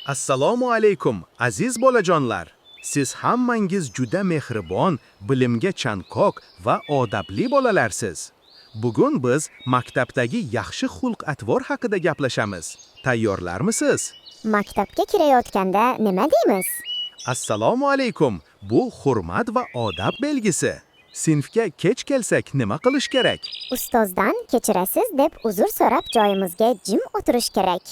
Assalomu alaykum, aziz bolajonlar. Siz hammangiz juda mehribon, bilimga chanqoq va odobli bolalarsiz. Bugun biz maktabdagi yaxshi xulq-atvor haqida gaplashamiz. Tayyorlarmisiz? Maktabga kirayotganda nima deymiz? Assalomu alaykum. Bu hurmat va odob belgisi. Sinfga kech kelsak nima qilish kerak? Ustozdan kechirasiz deb uzr so'rab joyimizga jim o'tirish kerak.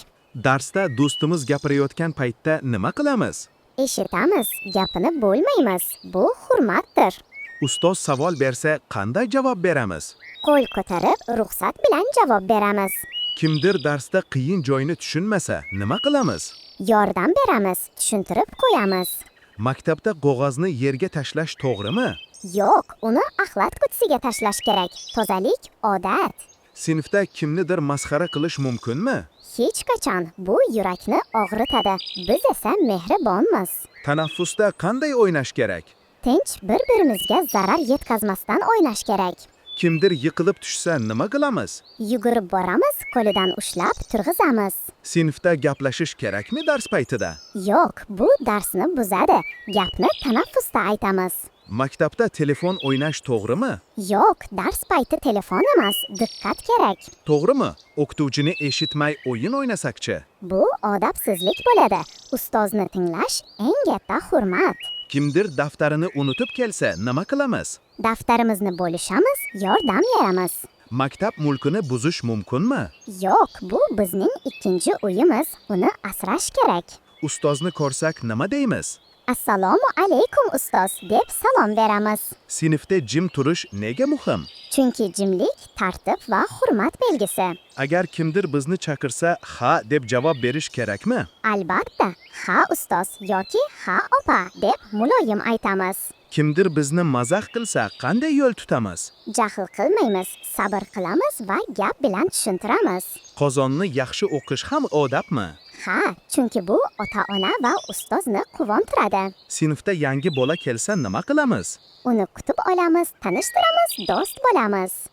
Darsda do'stimiz gapirayotgan paytda nima qilamiz? Eshitamiz, gapini bo'lmaymiz. Bu hurmatdir. Ustoz savol bersa qanday javob beramiz? Qo'l ko'tarib, ruxsat bilan javob beramiz. Kimdir darsda qiyin joyini tushunmasa nima qilamiz? Yordam beramiz, tushuntirib qo'yamiz. Maktabda qog'ozni yerga tashlash to'g'rimi? Yo'q, uni axlat qutisiga tashlash kerak. Tozalik odat. Sinfda kimnidir masxara qilish mumkinmi? Hech qachon. Bu yurakni og'ritadi. Biz esa mehribonmiz. Tanaffusda qanday o'ynash kerak? Tinch bir-birimizga zarar yetkazmasdan o'ynash kerak. Kimdir yiqilib tushsa nima qilamiz? Yugurib boramiz, qo'lidan ushlab turg'izamiz. Sinfda gaplashish kerakmi dars paytida? Yo'q, bu darsni buzadi. Gapni tanaffusda aytamiz. Maktabda telefon o'ynash to'g'rimi? Yo'q, dars payti telefon emas, diqqat kerak. To'g'rimi? O'qituvchini eshitmay o'yin o'ynasakchi? Bu odobsizlik bo'ladi. Ustozni tinglash eng katta hurmat. Kimdir daftarini unutib kelsa nima qilamiz? Daftarimizni bo'lishamiz, yordam beramiz. Maktab mulkini buzish mumkinmi? Yo'q, bu bizning ikkinchi uyimiz. Uni asrash kerak. Ustozni ko'rsak nima deymiz? Assalomu alaykum ustoz deb salom beramiz. Sinfda jim turish nega muhim? Chunki jimlik tartib va hurmat belgisi. Agar kimdir bizni chaqirsa, ha deb javob berish kerakmi? Albatta, ha ustoz yoki ha opa deb muloyim aytamiz. Kimdir bizni mazax qilsa, qanday yo'l tutamiz? Jahl qilmaymiz, sabr qilamiz va gap bilan tushuntiramiz. Qozonni yaxshi o'qish ham odobmi? Ha, chunki bu ota-ona va ustozni quvontiradi. Sinfda yangi bola kelsa nima qilamiz? Uni kutib olamiz, tanishtiramiz, do'st bo'lamiz.